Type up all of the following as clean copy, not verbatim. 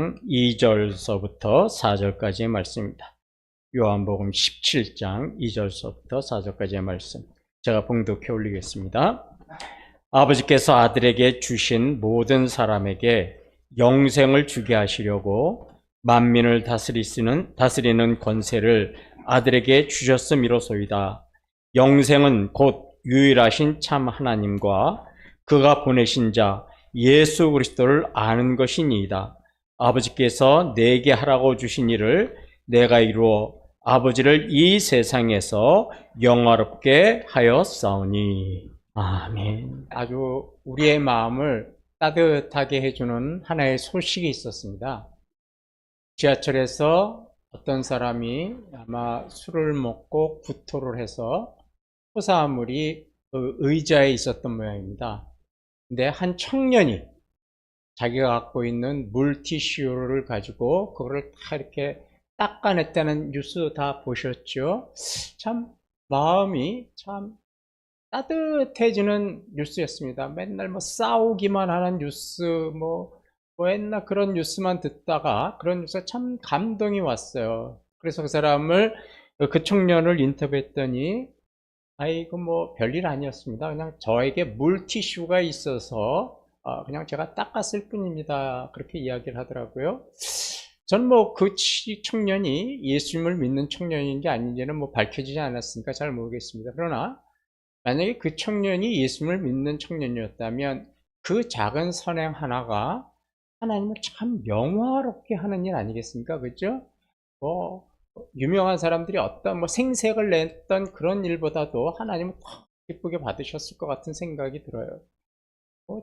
17장 2절서부터 4절까지의 말씀입니다. 요한복음 17장 2절서부터 4절까지의 말씀, 제가 봉독해 올리겠습니다. 아버지께서 아들에게 주신 모든 사람에게 영생을 주게 하시려고 만민을 다스리는 권세를 아들에게 주셨음이로소이다. 영생은 곧 유일하신 참 하나님과 그가 보내신 자 예수 그리스도를 아는 것이니이다. 아버지께서 내게 하라고 주신 일을 내가 이루어 아버지를 이 세상에서 영화롭게 하였사오니. 아멘. 아주 우리의 마음을 따뜻하게 해주는 하나의 소식이 있었습니다. 지하철에서 어떤 사람이 아마 술을 먹고 구토를 해서 토사물이 그 의자에 있었던 모양입니다. 근데 한 청년이 자기가 갖고 있는 물티슈를 가지고 그거를 다 이렇게 닦아냈다는 뉴스 다 보셨죠? 참 마음이 참 따뜻해지는 뉴스였습니다. 맨날 뭐 싸우기만 하는 뉴스, 뭐 맨날 그런 뉴스만 듣다가 그런 뉴스가 참 감동이 왔어요. 그래서 그 청년을 인터뷰했더니 이거 뭐 별일 아니었습니다. 그냥 저에게 물티슈가 있어서 그냥 제가 닦았을 뿐입니다. 그렇게 이야기를 하더라고요. 저는 뭐 그 청년이 예수님을 믿는 청년인지 아닌지는 뭐 밝혀지지 않았으니까 잘 모르겠습니다. 그러나 만약에 그 청년이 예수님을 믿는 청년이었다면 그 작은 선행 하나가 하나님을 참 영화롭게 하는 일 아니겠습니까? 그죠? 유명한 사람들이 어떤 생색을 냈던 그런 일보다도 하나님은 더 기쁘게 받으셨을 것 같은 생각이 들어요.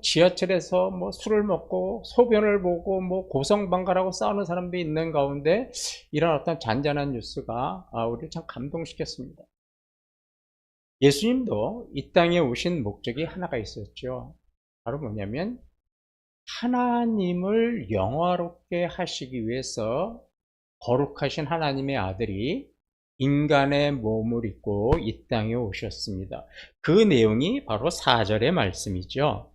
지하철에서 술을 먹고 소변을 보고 고성방가라고 싸우는 사람도 있는 가운데 이런 어떤 잔잔한 뉴스가 우리를 참 감동시켰습니다. 예수님도 이 땅에 오신 목적이 하나가 있었죠. 바로 뭐냐면 하나님을 영화롭게 하시기 위해서 거룩하신 하나님의 아들이 인간의 몸을 입고 이 땅에 오셨습니다. 그 내용이 바로 4절의 말씀이죠.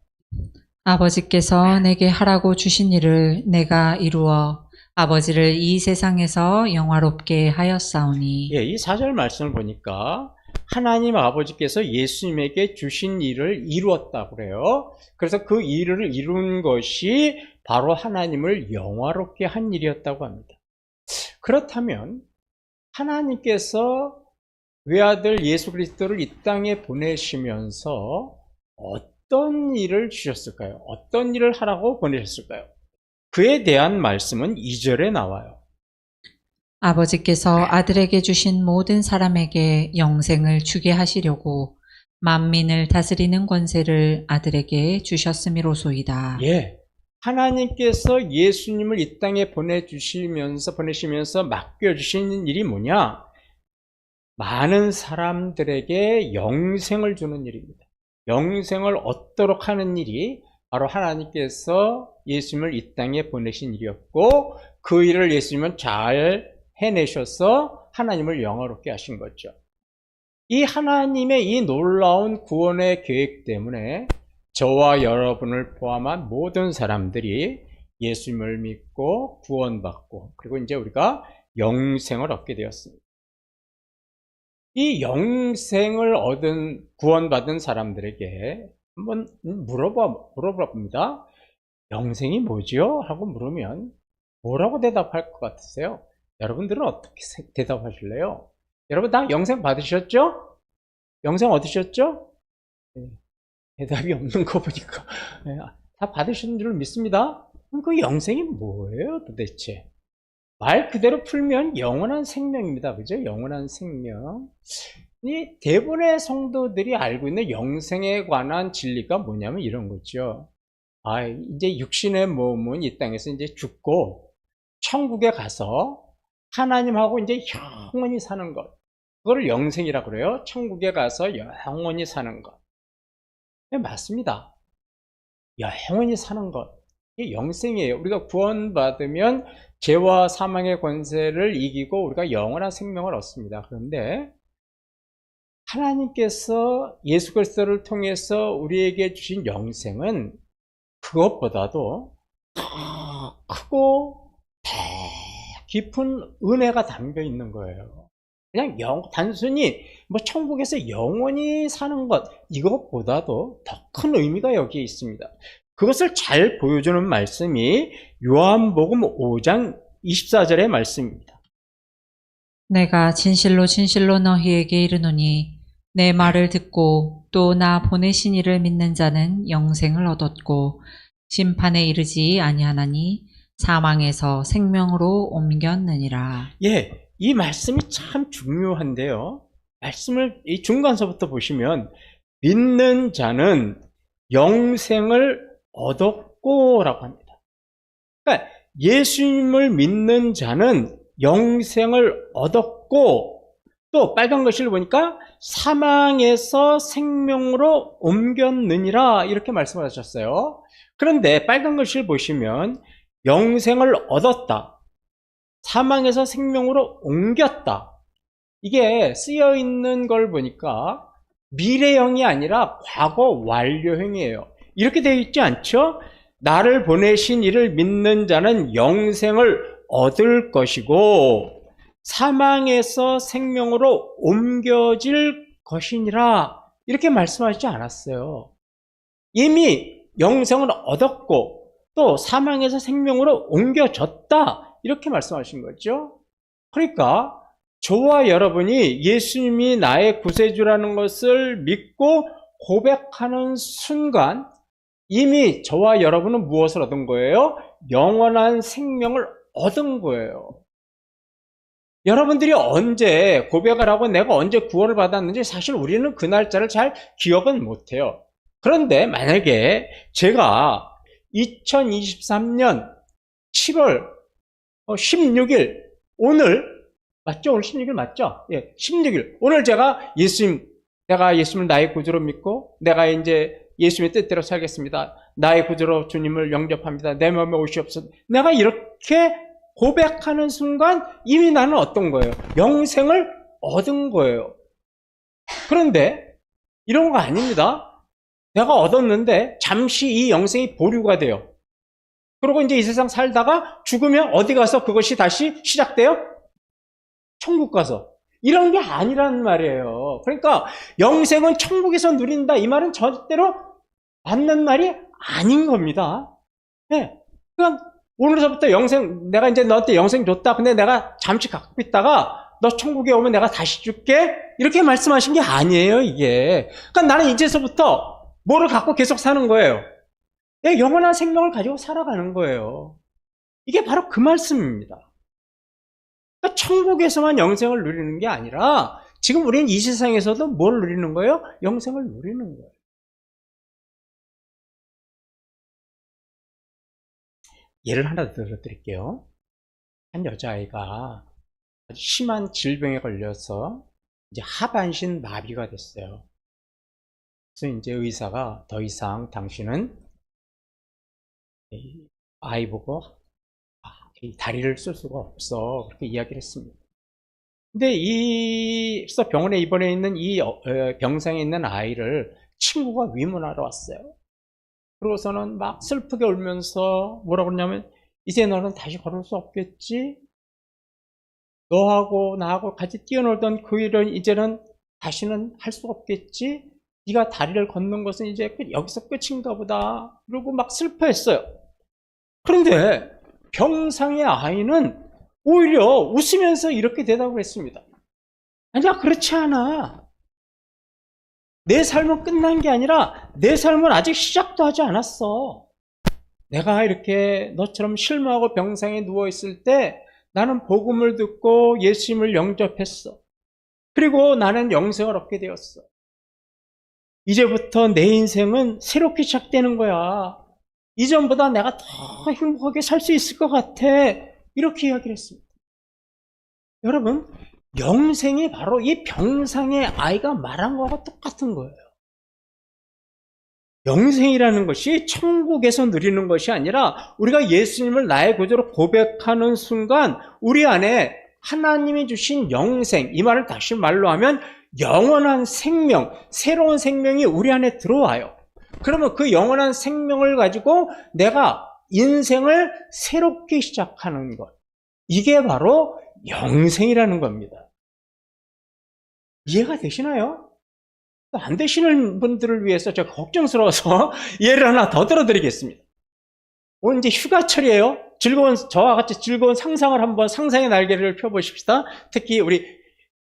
아버지께서 내게 하라고 주신 일을 내가 이루어 아버지를 이 세상에서 영화롭게 하였사오니. 예, 이 4절 말씀을 보니까 하나님 아버지께서 예수님에게 주신 일을 이루었다고 그래요. 그래서 그 일을 이룬 것이 바로 하나님을 영화롭게 한 일이었다고 합니다. 그렇다면 하나님께서 외아들 예수 그리스도를 이 땅에 보내시면서 어떤 일을 주셨을까요? 어떤 일을 하라고 보내셨을까요? 그에 대한 말씀은 2절에 나와요. 아버지께서 아들에게 주신 모든 사람에게 영생을 주게 하시려고 만민을 다스리는 권세를 아들에게 주셨음이로소이다. 예. 하나님께서 예수님을 이 땅에 보내시면서 맡겨주신 일이 뭐냐? 많은 사람들에게 영생을 주는 일입니다. 영생을 얻도록 하는 일이 바로 하나님께서 예수님을 이 땅에 보내신 일이었고, 그 일을 예수님은 잘 해내셔서 하나님을 영화롭게 하신 거죠. 이 하나님의 이 놀라운 구원의 계획 때문에 저와 여러분을 포함한 모든 사람들이 예수님을 믿고 구원받고, 그리고 이제 우리가 영생을 얻게 되었습니다. 이 영생을 구원받은 사람들에게 한번 물어봅니다. 영생이 뭐지요? 하고 물으면 뭐라고 대답할 것 같으세요? 여러분들은 어떻게 대답하실래요? 여러분 다 영생 받으셨죠? 영생 얻으셨죠? 대답이 없는 거 보니까 다 받으신 줄 믿습니다. 그럼 그 영생이 뭐예요 도대체? 말 그대로 풀면 영원한 생명입니다. 그죠? 영원한 생명. 이 대부분의 성도들이 알고 있는 영생에 관한 진리가 뭐냐면 이런 거죠. 이제 육신의 몸은 이 땅에서 이제 죽고 천국에 가서 하나님하고 이제 영원히 사는 것. 그걸 영생이라고 그래요. 천국에 가서 영원히 사는 것. 네, 맞습니다. 영원히 사는 것. 이게 영생이에요. 우리가 구원받으면 죄와 사망의 권세를 이기고 우리가 영원한 생명을 얻습니다. 그런데 하나님께서 예수 그리스도를 통해서 우리에게 주신 영생은 그것보다도 더 크고 깊은 은혜가 담겨 있는 거예요. 그냥 단순히 뭐 천국에서 영원히 사는 것, 이것보다도 더 큰 의미가 여기에 있습니다. 그것을 잘 보여주는 말씀이 요한복음 5장 24절의 말씀입니다. 내가 진실로 진실로 너희에게 이르노니 내 말을 듣고 또 나 보내신 이를 믿는 자는 영생을 얻었고 심판에 이르지 아니하나니 사망에서 생명으로 옮겼느니라. 예, 이 말씀이 참 중요한데요. 말씀을 이 중간서부터 보시면 믿는 자는 영생을 얻었고 라고 합니다. 그러니까 예수님을 믿는 자는 영생을 얻었고, 또 빨간 글씨를 보니까 사망에서 생명으로 옮겼느니라 이렇게 말씀을 하셨어요. 그런데 빨간 글씨를 보시면 영생을 얻었다, 사망에서 생명으로 옮겼다, 이게 쓰여 있는 걸 보니까 미래형이 아니라 과거 완료형이에요. 이렇게 되어 있지 않죠? 나를 보내신 이를 믿는 자는 영생을 얻을 것이고 사망에서 생명으로 옮겨질 것이니라 이렇게 말씀하시지 않았어요. 이미 영생을 얻었고 또 사망에서 생명으로 옮겨졌다 이렇게 말씀하신 거죠. 그러니까 저와 여러분이 예수님이 나의 구세주라는 것을 믿고 고백하는 순간 이미 저와 여러분은 무엇을 얻은 거예요? 영원한 생명을 얻은 거예요. 여러분들이 언제 고백을 하고 내가 언제 구원을 받았는지 사실 우리는 그 날짜를 잘 기억은 못해요. 그런데 만약에 제가 2023년 7월 16일 오늘 맞죠? 오늘 16일 맞죠? 예, 16일 오늘 제가 예수님을 나의 구주로 믿고 내가 이제 예수님의 뜻대로 살겠습니다. 나의 구주로 주님을 영접합니다. 내 마음에 오시옵소서. 내가 이렇게 고백하는 순간 이미 나는 어떤 거예요? 영생을 얻은 거예요. 그런데 이런 거 아닙니다. 내가 얻었는데 잠시 이 영생이 보류가 돼요. 그리고 이제 이 세상 살다가 죽으면 어디 가서 그것이 다시 시작돼요? 천국 가서. 이런 게 아니란 말이에요. 그러니까 영생은 천국에서 누린다, 이 말은 절대로 맞는 말이 아닌 겁니다. 네. 그냥 오늘서부터 영생, 내가 이제 너한테 영생 줬다. 근데 내가 잠시 갖고 있다가 너 천국에 오면 내가 다시 줄게. 이렇게 말씀하신 게 아니에요, 이게. 그러니까 나는 이제서부터 뭐를 갖고 계속 사는 거예요? 내 영원한 생명을 가지고 살아가는 거예요. 이게 바로 그 말씀입니다. 그러니까 천국에서만 영생을 누리는 게 아니라 지금 우리는 이 세상에서도 뭘 누리는 거예요? 영생을 누리는 거예요. 예를 하나 들어드릴게요. 한 여자아이가 아주 심한 질병에 걸려서 이제 하반신 마비가 됐어요. 그래서 이제 의사가 더 이상 당신은 아이 보고 이 다리를 쓸 수가 없어 그렇게 이야기를 했습니다. 근데 그래서 병원에 입원해 있는 이 병상에 있는 아이를 친구가 위문하러 왔어요. 그러고서는 막 슬프게 울면서 뭐라고 그러냐면 이제 너는 다시 걸을 수 없겠지? 너하고 나하고 같이 뛰어놀던 그 일은 이제는 다시는 할 수 없겠지? 네가 다리를 걷는 것은 이제 여기서 끝인가 보다. 그러고 막 슬퍼했어요. 그런데 병상의 아이는 오히려 웃으면서 이렇게 대답을 했습니다. 아니야, 그렇지 않아. 내 삶은 끝난 게 아니라 내 삶은 아직 시작도 하지 않았어. 내가 이렇게 너처럼 실망하고 병상에 누워있을 때 나는 복음을 듣고 예수님을 영접했어. 그리고 나는 영생을 얻게 되었어. 이제부터 내 인생은 새롭게 시작되는 거야. 이전보다 내가 더 행복하게 살 수 있을 것 같아. 이렇게 이야기를 했습니다. 여러분, 영생이 바로 이 병상의 아이가 말한 거와 똑같은 거예요. 영생이라는 것이 천국에서 누리는 것이 아니라 우리가 예수님을 나의 구주로 고백하는 순간 우리 안에 하나님이 주신 영생, 이 말을 다시 말로 하면 영원한 생명, 새로운 생명이 우리 안에 들어와요. 그러면 그 영원한 생명을 가지고 내가 인생을 새롭게 시작하는 것, 이게 바로 영생이라는 겁니다. 이해가 되시나요? 안 되시는 분들을 위해서 제가 걱정스러워서 예를 하나 더 들어드리겠습니다. 오늘 이제 휴가철이에요. 저와 같이 즐거운 상상을 한번 상상의 날개를 펴보십시다. 특히 우리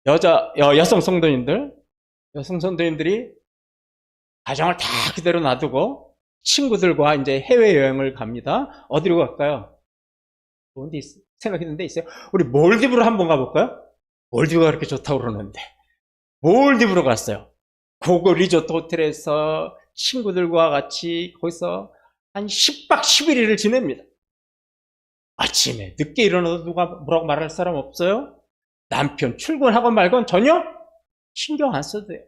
여성 성도님들이 가정을 다 그대로 놔두고 친구들과 이제 해외여행을 갑니다. 어디로 갈까요? 좋은데 생각했는데 있어요. 우리 몰디브로 한번 가볼까요? 몰디브가 그렇게 좋다고 그러는데. 몰디브로 갔어요. 고급 리조트 호텔에서 친구들과 같이 거기서 한 10박 11일을 지냅니다. 아침에 늦게 일어나도 누가 뭐라고 말할 사람 없어요? 남편 출근하건 말건 전혀 신경 안 써도 돼요.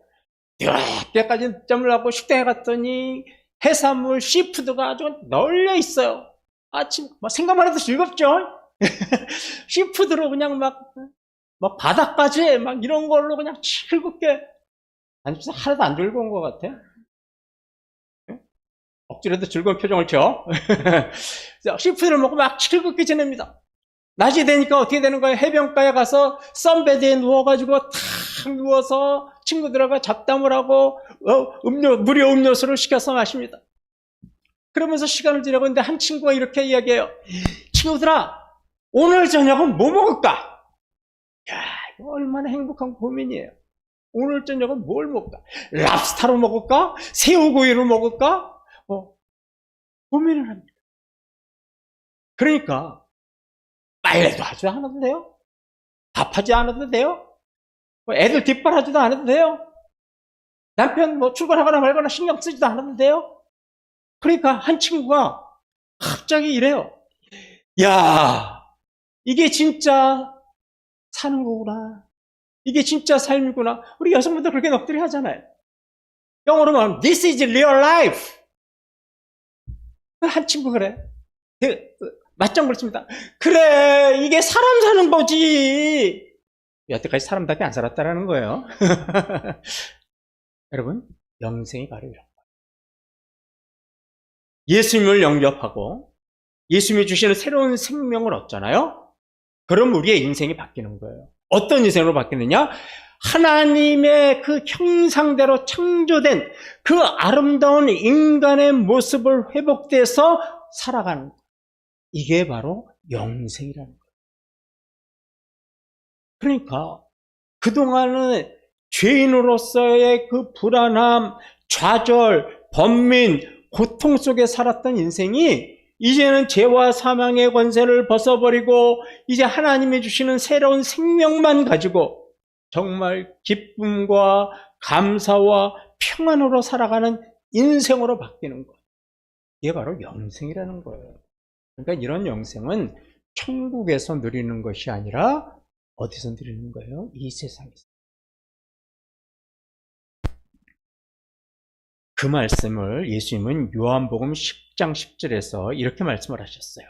늦게까지 늦잠을 하고 식당에 갔더니 해산물, 시푸드가 아주 널려 있어요. 아침, 생각만 해도 즐겁죠? 시푸드로 그냥 막 바닥까지 막 이런 걸로 그냥 즐겁게, 아니, 하나도 안 즐거운 것 같아. 억지로도 즐거운 표정을 쳐. 시푸드를 먹고 막 즐겁게 지냅니다. 낮이 되니까 어떻게 되는 거예요? 해변가에 가서 선베드에 누워가지고 탁 누워서 친구들하고 잡담을 하고 무료 음료수를 시켜서 마십니다. 그러면서 시간을 지내고 있는데 한 친구가 이렇게 이야기해요. 친구들아, 오늘 저녁은 뭐 먹을까? 야, 이거 얼마나 행복한 고민이에요. 오늘 저녁은 뭘 먹을까? 랍스타로 먹을까? 새우구이로 먹을까? 고민을 합니다. 그러니까 빨래도 하지 않아도 돼요. 밥하지 않아도 돼요. 애들 뒷바라지도 안 해도 돼요. 남편 출근하거나 말거나 신경 쓰지도 않아도 돼요. 그러니까 한 친구가 갑자기 이래요. 야, 이게 진짜 사는 거구나. 이게 진짜 삶이구나. 우리 여성분들 그렇게 넋두리 하잖아요. 영어로 말하면 This is real life. 한 친구 그래. 맞장 걸칩니다. 그래, 이게 사람 사는 거지. 여태까지 사람답게 안 살았다라는 거예요. 여러분, 영생이 바로 이런 거예요. 예수님을 영접하고 예수님이 주시는 새로운 생명을 얻잖아요. 그럼 우리의 인생이 바뀌는 거예요. 어떤 인생으로 바뀌느냐? 하나님의 그 형상대로 창조된 그 아름다운 인간의 모습을 회복돼서 살아가는 거예요. 이게 바로 영생이라는 거예요. 그러니까 그동안은 죄인으로서의 그 불안함, 좌절, 번민, 고통 속에 살았던 인생이 이제는 죄와 사망의 권세를 벗어버리고 이제 하나님이 주시는 새로운 생명만 가지고 정말 기쁨과 감사와 평안으로 살아가는 인생으로 바뀌는 거예요. 이게 바로 영생이라는 거예요. 그러니까 이런 영생은 천국에서 누리는 것이 아니라 어디서 누리는 거예요? 이 세상에서. 그 말씀을 예수님은 요한복음 10장 10절에서 이렇게 말씀을 하셨어요.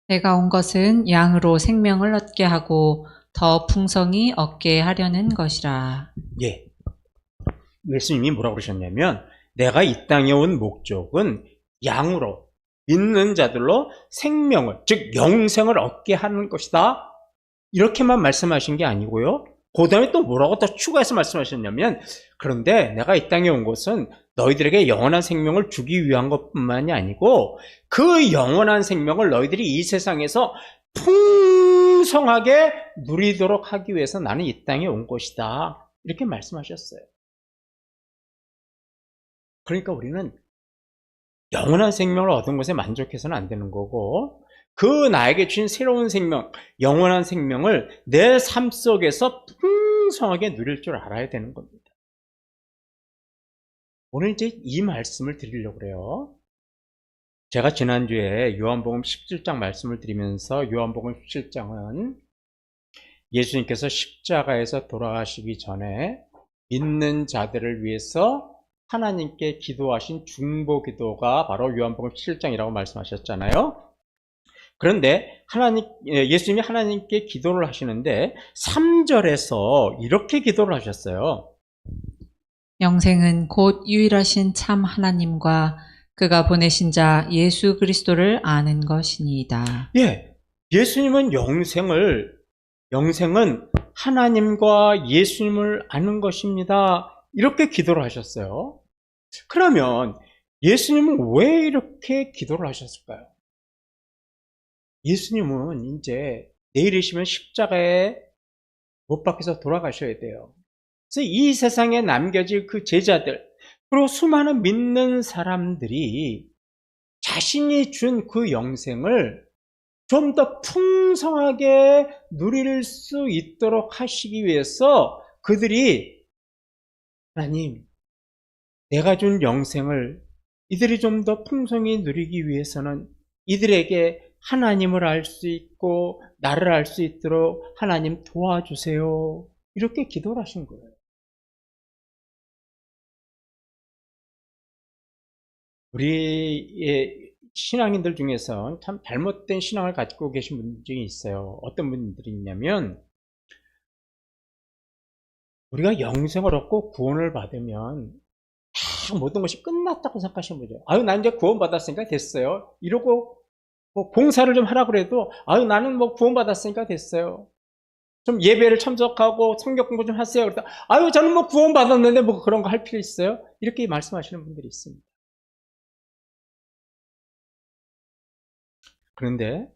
내가 온 것은 양으로 생명을 얻게 하고 더 풍성히 얻게 하려는 것이라. 예. 예수님이 뭐라고 그러셨냐면 내가 이 땅에 온 목적은 양으로 믿는 자들로 생명을, 즉 영생을 얻게 하는 것이다. 이렇게만 말씀하신 게 아니고요. 그 다음에 또 뭐라고 더 추가해서 말씀하셨냐면 그런데 내가 이 땅에 온 것은 너희들에게 영원한 생명을 주기 위한 것뿐만이 아니고 그 영원한 생명을 너희들이 이 세상에서 풍성하게 누리도록 하기 위해서 나는 이 땅에 온 것이다. 이렇게 말씀하셨어요. 그러니까 우리는 영원한 생명을 얻은 것에 만족해서는 안 되는 거고 그 나에게 주신 새로운 생명, 영원한 생명을 내 삶 속에서 풍성하게 누릴 줄 알아야 되는 겁니다. 오늘 이제 이 말씀을 드리려고 그래요. 제가 지난주에 요한복음 17장 말씀을 드리면서 요한복음 17장은 예수님께서 십자가에서 돌아가시기 전에 믿는 자들을 위해서 하나님께 기도하신 중보 기도가 바로 요한복음 17장이라고 말씀하셨잖아요. 그런데 예수님이 하나님께 기도를 하시는데 3절에서 이렇게 기도를 하셨어요. 영생은 곧 유일하신 참 하나님과 그가 보내신 자 예수 그리스도를 아는 것이니이다. 예, 예수님은 영생은 하나님과 예수님을 아는 것입니다. 이렇게 기도를 하셨어요. 그러면 예수님은 왜 이렇게 기도를 하셨을까요? 예수님은 이제 내일이시면 십자가에 못 박혀서 돌아가셔야 돼요. 그래서 이 세상에 남겨질 그 제자들, 그리고 수많은 믿는 사람들이 자신이 준 그 영생을 좀 더 풍성하게 누릴 수 있도록 하시기 위해서 그들이 하나님, 내가 준 영생을 이들이 좀 더 풍성히 누리기 위해서는 이들에게 하나님을 알 수 있고 나를 알 수 있도록 하나님 도와주세요. 이렇게 기도를 하신 거예요. 우리의 신앙인들 중에서 참 잘못된 신앙을 가지고 계신 분들이 있어요. 어떤 분들이 있냐면 우리가 영생을 얻고 구원을 받으면 다 모든 것이 끝났다고 생각하시는 거죠. 아유, 난 이제 구원 받았으니까 됐어요. 이러고 뭐 봉사를 좀 하라 그래도 아유, 나는 뭐 구원 받았으니까 됐어요. 좀 예배를 참석하고 성경 공부 좀 하세요. 그랬다 아유, 저는 뭐 구원 받았는데 뭐 그런 거 할 필요 있어요? 이렇게 말씀하시는 분들이 있습니다. 그런데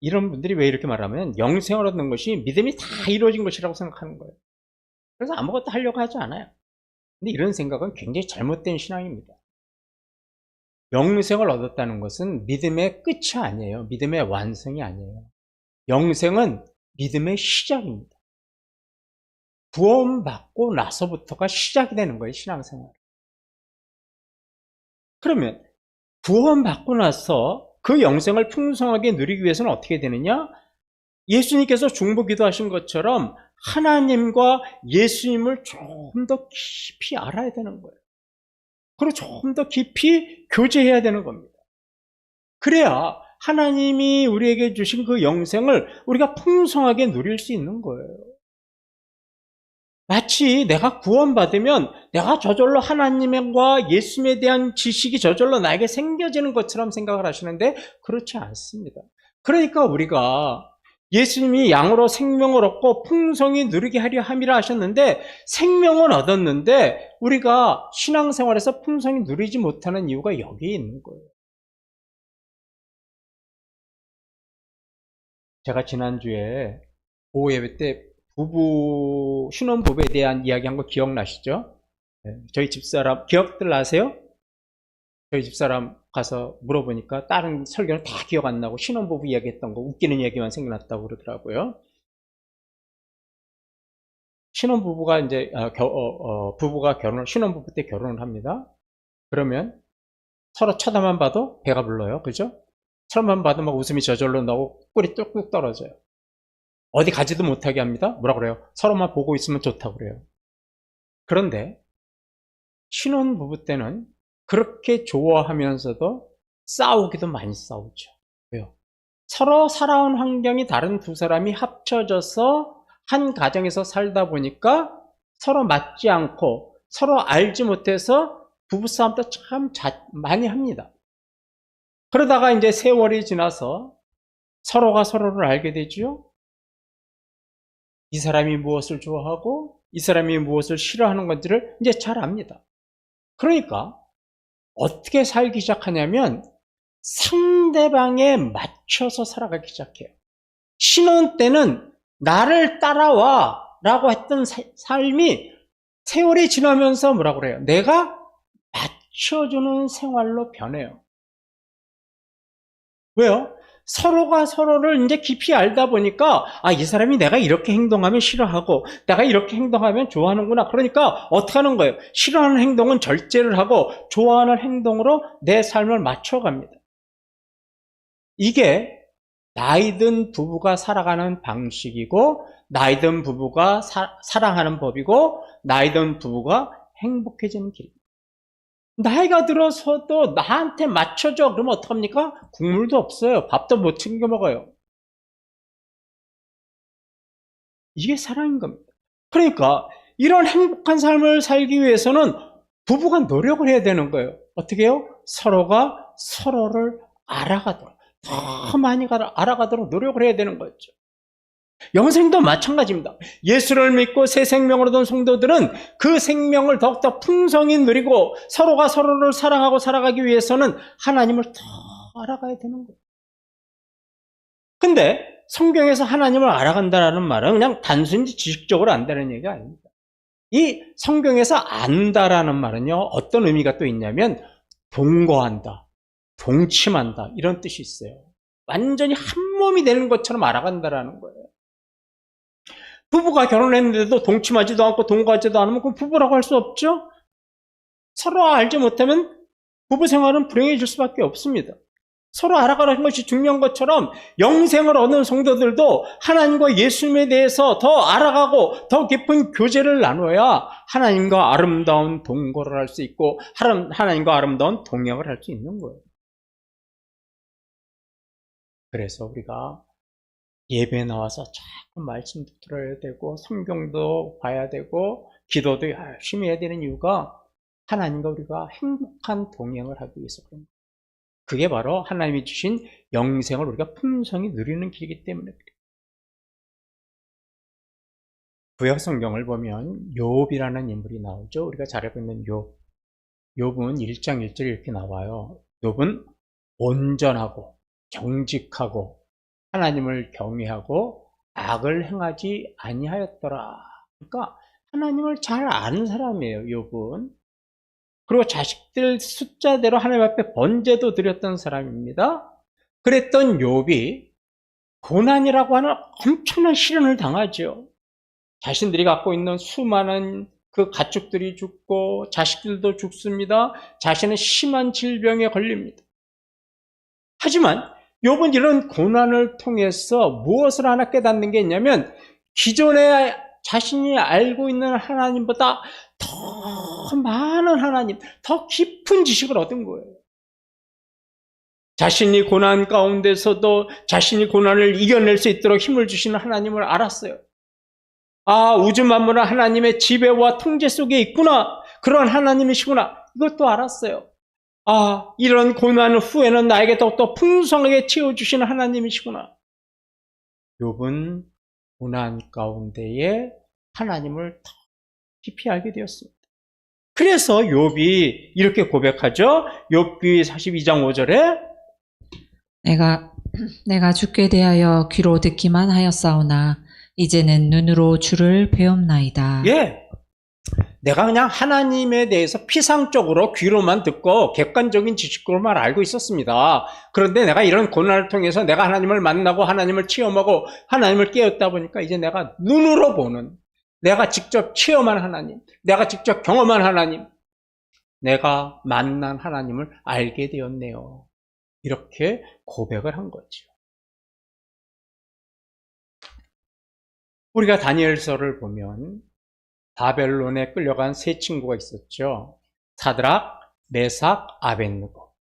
이런 분들이 왜 이렇게 말하면 영생을 얻는 것이 믿음이 다 이루어진 것이라고 생각하는 거예요. 그래서 아무것도 하려고 하지 않아요. 근데 이런 생각은 굉장히 잘못된 신앙입니다. 영생을 얻었다는 것은 믿음의 끝이 아니에요. 믿음의 완성이 아니에요. 영생은 믿음의 시작입니다. 구원받고 나서부터가 시작이 되는 거예요, 신앙생활. 그러면 구원받고 나서 그 영생을 풍성하게 누리기 위해서는 어떻게 되느냐? 예수님께서 중보기도 하신 것처럼 하나님과 예수님을 조금 더 깊이 알아야 되는 거예요. 그리고 조금 더 깊이 교제해야 되는 겁니다. 그래야 하나님이 우리에게 주신 그 영생을 우리가 풍성하게 누릴 수 있는 거예요. 마치 내가 구원받으면 내가 저절로 하나님과 예수님에 대한 지식이 저절로 나에게 생겨지는 것처럼 생각을 하시는데 그렇지 않습니다. 그러니까 우리가 예수님이 양으로 생명을 얻고 풍성히 누리게 하려 함이라 하셨는데 생명은 얻었는데 우리가 신앙생활에서 풍성히 누리지 못하는 이유가 여기에 있는 거예요. 제가 지난주에 보호예배 때 신혼부부에 대한 이야기 한 거 기억나시죠? 저희 집사람, 기억들 나세요? 저희 집사람 가서 물어보니까 다른 설교는 다 기억 안 나고 신혼부부 이야기했던 거 웃기는 얘기만 생각났다고 그러더라고요. 신혼부부가 이제 부부가 신혼부부 때 결혼을 합니다. 그러면 서로 쳐다만 봐도 배가 불러요. 그죠? 쳐다만 봐도 막 웃음이 저절로 나오고 꿀이 뚝뚝 떨어져요. 어디 가지도 못하게 합니다. 뭐라 그래요? 서로만 보고 있으면 좋다고 그래요. 그런데 신혼부부 때는 그렇게 좋아하면서도 싸우기도 많이 싸우죠. 왜요? 서로 살아온 환경이 다른 두 사람이 합쳐져서 한 가정에서 살다 보니까 서로 맞지 않고 서로 알지 못해서 부부싸움도 참 많이 합니다. 그러다가 이제 세월이 지나서 서로가 서로를 알게 되죠. 이 사람이 무엇을 좋아하고 이 사람이 무엇을 싫어하는 건지를 이제 잘 압니다. 그러니까 어떻게 살기 시작하냐면 상대방에 맞춰서 살아가기 시작해요. 신혼 때는 나를 따라와 라고 했던 삶이 세월이 지나면서 뭐라고 그래요? 내가 맞춰주는 생활로 변해요. 왜요? 서로가 서로를 이제 깊이 알다 보니까 이 사람이 내가 이렇게 행동하면 싫어하고 내가 이렇게 행동하면 좋아하는구나. 그러니까 어떻게 하는 거예요? 싫어하는 행동은 절제를 하고 좋아하는 행동으로 내 삶을 맞춰갑니다. 이게 나이든 부부가 살아가는 방식이고 나이든 부부가 사랑하는 법이고 나이든 부부가 행복해지는 길입니다. 나이가 들어서도 나한테 맞춰줘. 그러면 어떡합니까? 국물도 없어요. 밥도 못 챙겨 먹어요. 이게 사랑인 겁니다. 그러니까 이런 행복한 삶을 살기 위해서는 부부가 노력을 해야 되는 거예요. 어떻게 해요? 서로가 서로를 알아가도록, 더 많이 알아가도록 노력을 해야 되는 거죠. 영생도 마찬가지입니다. 예수를 믿고 새 생명을 얻은 성도들은 그 생명을 더욱더 풍성히 누리고 서로가 서로를 사랑하고 살아가기 위해서는 하나님을 더 알아가야 되는 거예요. 근데 성경에서 하나님을 알아간다는 말은 그냥 단순히 지식적으로 안다는 얘기가 아닙니다. 이 성경에서 안다라는 말은요, 어떤 의미가 또 있냐면 동거한다, 동침한다 이런 뜻이 있어요. 완전히 한 몸이 되는 것처럼 알아간다라는 거예요. 부부가 결혼했는데도 동침하지도 않고 동거하지도 않으면 그 부부라고 할 수 없죠? 서로 알지 못하면 부부 생활은 불행해질 수밖에 없습니다. 서로 알아가는 것이 중요한 것처럼 영생을 얻는 성도들도 하나님과 예수님에 대해서 더 알아가고 더 깊은 교제를 나눠야 하나님과 아름다운 동거를 할 수 있고 하나님과 아름다운 동역을 할 수 있는 거예요. 그래서 우리가 예배 나와서 자꾸 말씀도 들어야 되고 성경도 봐야 되고 기도도 열심히 해야 되는 이유가 하나님과 우리가 행복한 동행을 하기 위해서 그런 거예요. 그게 바로 하나님이 주신 영생을 우리가 풍성히 누리는 길이기 때문에 그래요. 구약 성경을 보면 욥이라는 인물이 나오죠. 우리가 잘 알고 있는 욥. 욥은 1장 1절에 이렇게 나와요. 욥은 온전하고 정직하고 하나님을 경외하고 악을 행하지 아니하였더라. 그러니까 하나님을 잘 아는 사람이에요, 욥은. 그리고 자식들 숫자대로 하나님 앞에 번제도 드렸던 사람입니다. 그랬던 욥이 고난이라고 하는 엄청난 시련을 당하죠. 자신들이 갖고 있는 수많은 그 가축들이 죽고 자식들도 죽습니다. 자신은 심한 질병에 걸립니다. 하지만 욥은 이런 고난을 통해서 무엇을 하나 깨닫는 게 있냐면 기존에 자신이 알고 있는 하나님보다 더 많은 하나님, 더 깊은 지식을 얻은 거예요. 자신이 고난 가운데서도 자신이 고난을 이겨낼 수 있도록 힘을 주시는 하나님을 알았어요. 아, 우주 만물은 하나님의 지배와 통제 속에 있구나. 그런 하나님이시구나. 이것도 알았어요. 아, 이런 고난 후에는 나에게 더욱더 풍성하게 채워주시는 하나님이시구나. 욥은 고난 가운데에 하나님을 더 깊이 알게 되었습니다. 그래서 욥이 이렇게 고백하죠. 욥기 42장 5절에 내가 주께 대하여 귀로 듣기만 하였사오나 이제는 눈으로 주를 배움나이다. 예, 내가 그냥 하나님에 대해서 피상적으로 귀로만 듣고 객관적인 지식으로만 알고 있었습니다. 그런데 내가 이런 고난을 통해서 내가 하나님을 만나고 하나님을 체험하고 하나님을 깨닫다 보니까 이제 내가 눈으로 보는, 내가 직접 체험한 하나님, 내가 직접 경험한 하나님, 내가 만난 하나님을 알게 되었네요. 이렇게 고백을 한 거죠. 우리가 다니엘서를 보면 바벨론에 끌려간 세 친구가 있었죠. 사드락, 메삭, 아벳느고.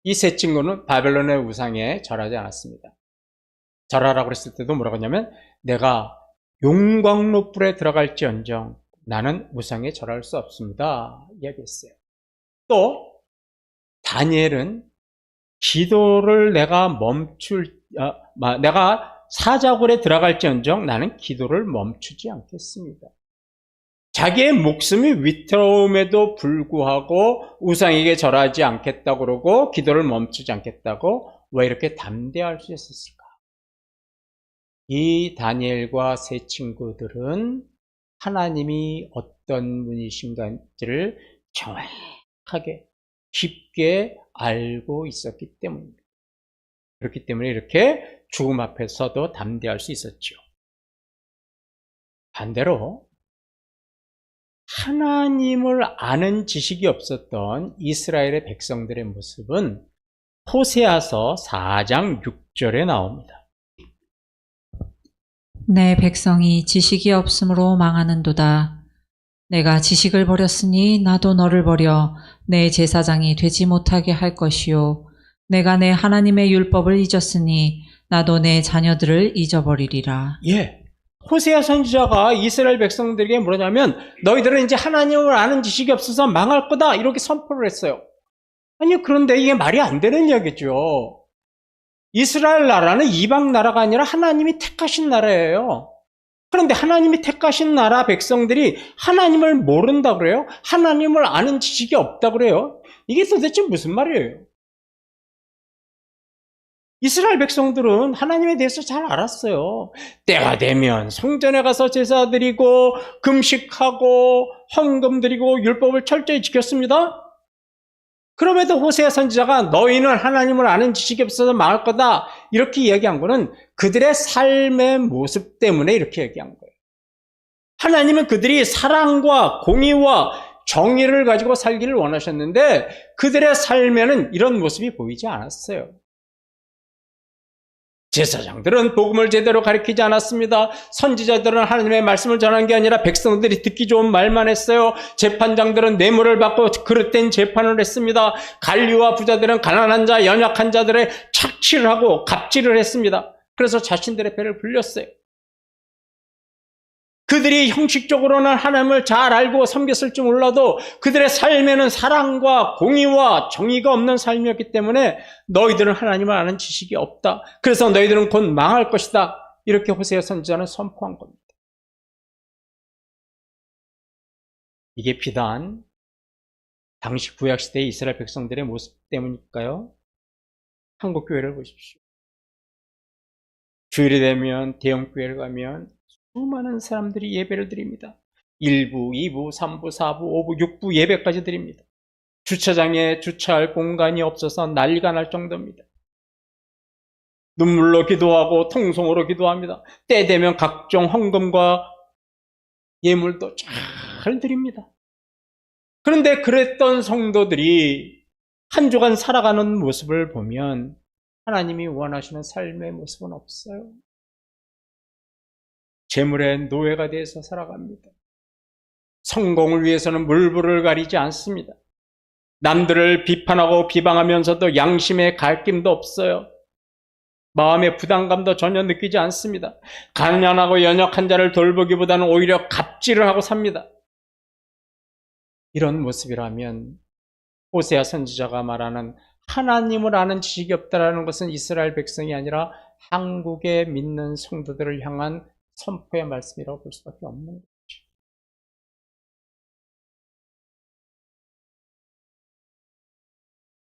이 세 친구는 바벨론의 우상에 절하지 않았습니다. 절하라고 그랬을 때도 뭐라고 하냐면 내가 용광로 불에 들어갈지언정 나는 우상에 절할 수 없습니다. 이야기했어요. 또 다니엘은 기도를 내가 내가 사자굴에 들어갈지언정 나는 기도를 멈추지 않겠습니다. 자기의 목숨이 위태로움에도 불구하고 우상에게 절하지 않겠다고 그러고 기도를 멈추지 않겠다고 왜 이렇게 담대할 수 있었을까? 이 다니엘과 세 친구들은 하나님이 어떤 분이신가를 정확하게 깊게 알고 있었기 때문입니다. 그렇기 때문에 이렇게 죽음 앞에서도 담대할 수 있었죠. 반대로 하나님을 아는 지식이 없었던 이스라엘의 백성들의 모습은 호세아서 4장 6절에 나옵니다. 내 백성이 지식이 없으므로 망하는도다. 내가 지식을 버렸으니 나도 너를 버려 내 제사장이 되지 못하게 할 것이요. 내가 내 하나님의 율법을 잊었으니 나도 내 자녀들을 잊어버리리라. 예, 호세아 선지자가 이스라엘 백성들에게 뭐냐면 너희들은 이제 하나님을 아는 지식이 없어서 망할 거다 이렇게 선포를 했어요. 아니 그런데 이게 말이 안 되는 이야기죠. 이스라엘 나라는 이방 나라가 아니라 하나님이 택하신 나라예요. 그런데 하나님이 택하신 나라 백성들이 하나님을 모른다 그래요? 하나님을 아는 지식이 없다 그래요? 이게 도대체 무슨 말이에요? 이스라엘 백성들은 하나님에 대해서 잘 알았어요. 때가 되면 성전에 가서 제사 드리고 금식하고 헌금 드리고 율법을 철저히 지켰습니다. 그럼에도 호세아 선지자가 너희는 하나님을 아는 지식이 없어서 망할 거다 이렇게 이야기한 거는 그들의 삶의 모습 때문에 이렇게 얘기한 거예요. 하나님은 그들이 사랑과 공의와 정의를 가지고 살기를 원하셨는데 그들의 삶에는 이런 모습이 보이지 않았어요. 제사장들은 복음을 제대로 가르치지 않았습니다. 선지자들은 하나님의 말씀을 전한 게 아니라 백성들이 듣기 좋은 말만 했어요. 재판장들은 뇌물을 받고 그릇된 재판을 했습니다. 관리와 부자들은 가난한 자, 연약한 자들의 착취를 하고 갑질을 했습니다. 그래서 자신들의 배를 불렸어요. 그들이 형식적으로는 하나님을 잘 알고 섬겼을지 몰라도 그들의 삶에는 사랑과 공의와 정의가 없는 삶이었기 때문에 너희들은 하나님을 아는 지식이 없다. 그래서 너희들은 곧 망할 것이다. 이렇게 호세아 선지자는 선포한 겁니다. 이게 비단 당시 구약시대의 이스라엘 백성들의 모습 때문일까요? 한국 교회를 보십시오. 주일이 되면 대형 교회를 가면 수많은 사람들이 예배를 드립니다. 1부, 2부, 3부, 4부, 5부, 6부 예배까지 드립니다. 주차장에 주차할 공간이 없어서 난리가 날 정도입니다. 눈물로 기도하고 통성으로 기도합니다. 때 되면 각종 헌금과 예물도 잘 드립니다. 그런데 그랬던 성도들이 한 주간 살아가는 모습을 보면 하나님이 원하시는 삶의 모습은 없어요. 재물의 노예가 돼서 살아갑니다. 성공을 위해서는 물불을 가리지 않습니다. 남들을 비판하고 비방하면서도 양심의 갈김도 없어요. 마음의 부담감도 전혀 느끼지 않습니다. 가난하고 연약한 자를 돌보기보다는 오히려 갑질을 하고 삽니다. 이런 모습이라면 호세아 선지자가 말하는 하나님을 아는 지식이 없다라는 것은 이스라엘 백성이 아니라 한국에 믿는 성도들을 향한 선포의 말씀이라고 볼 수밖에 없는 거죠.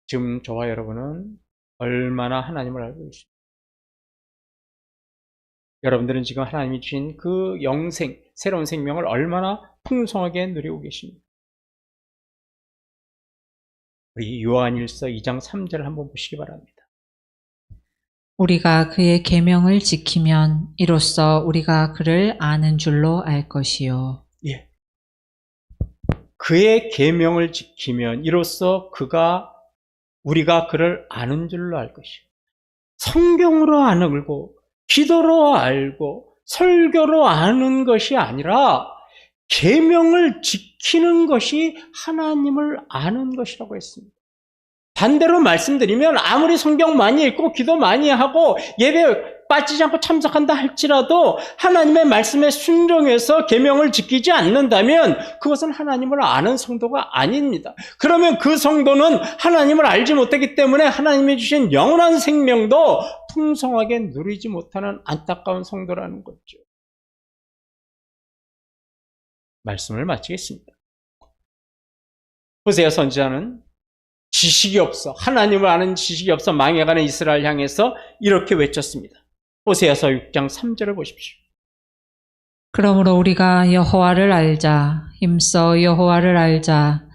지금 저와 여러분은 얼마나 하나님을 알고 계십니까? 여러분들은 지금 하나님이 주신 그 영생, 새로운 생명을 얼마나 풍성하게 누리고 계십니까? 우리 요한일서 2장 3절을 한번 보시기 바랍니다. 우리가 그의 계명을 지키면 이로써 우리가 그를 아는 줄로 알 것이요. 예. 그의 계명을 지키면 이로써 우리가 그를 아는 줄로 알 것이요. 성경으로 알고 기도로 알고 설교로 아는 것이 아니라 계명을 지키는 것이 하나님을 아는 것이라고 했습니다. 반대로 말씀드리면 아무리 성경 많이 읽고 기도 많이 하고 예배 빠지지 않고 참석한다 할지라도 하나님의 말씀에 순종해서 계명을 지키지 않는다면 그것은 하나님을 아는 성도가 아닙니다. 그러면 그 성도는 하나님을 알지 못하기 때문에 하나님이 주신 영원한 생명도 풍성하게 누리지 못하는 안타까운 성도라는 거죠. 말씀을 마치겠습니다. 호세아 선지자는 지식이 없어, 하나님을 아는 지식이 없어 망해가는 이스라엘 향해서 이렇게 외쳤습니다. 호세아서 6장 3절을 보십시오. 그러므로 우리가 여호와를 알자, 힘써 여호와를 알자.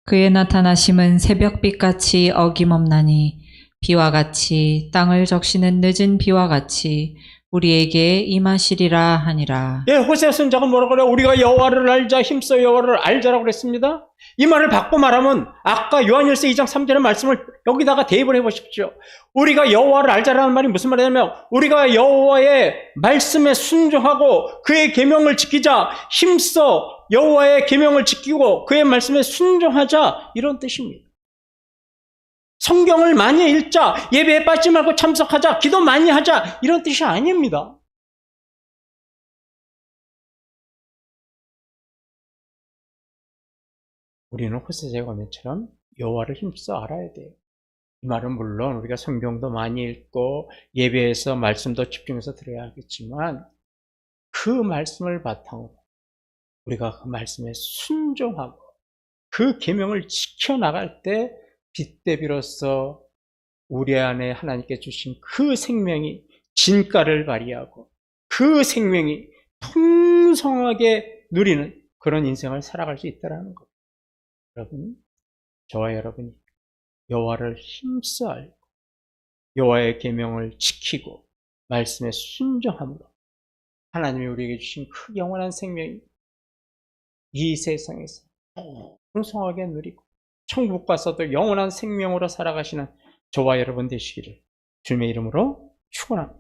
그의 나타나심은 새벽빛같이 어김없나니 비와 같이 땅을 적시는 늦은 비와 같이 우리에게 임하시리라 하니라. 예, 호세아 선지자가 뭐라고 그래요? 우리가 여호와를 알자, 힘써 여호와를 알자라고 그랬습니다. 이 말을 바꿔 말하면 아까 요한일서 2장 3절의 말씀을 여기다가 대입을 해보십시오. 우리가 여호와를 알자라는 말이 무슨 말이냐면 우리가 여호와의 말씀에 순종하고 그의 계명을 지키자, 힘써 여호와의 계명을 지키고 그의 말씀에 순종하자, 이런 뜻입니다. 성경을 많이 읽자, 예배에 빠지지 말고 참석하자, 기도 많이 하자, 이런 뜻이 아닙니다. 우리는 호세아의 화면처럼 여호와를 힘써 알아야 돼요. 이 말은 물론 우리가 성경도 많이 읽고 예배에서 말씀도 집중해서 들어야 하겠지만 그 말씀을 바탕으로 우리가 그 말씀에 순종하고 그 계명을 지켜나갈 때 빚대비로서 우리 안에 하나님께 주신 그 생명이 진가를 발휘하고 그 생명이 풍성하게 누리는 그런 인생을 살아갈 수 있다는 것. 여러분, 저와 여러분이 여호와를 힘써 알고 여호와의 계명을 지키고 말씀에 순종함으로 하나님이 우리에게 주신 그 영원한 생명이 이 세상에서 풍성하게 누리고 천국 가서도 영원한 생명으로 살아가시는 저와 여러분 되시기를 주님의 이름으로 축원합니다.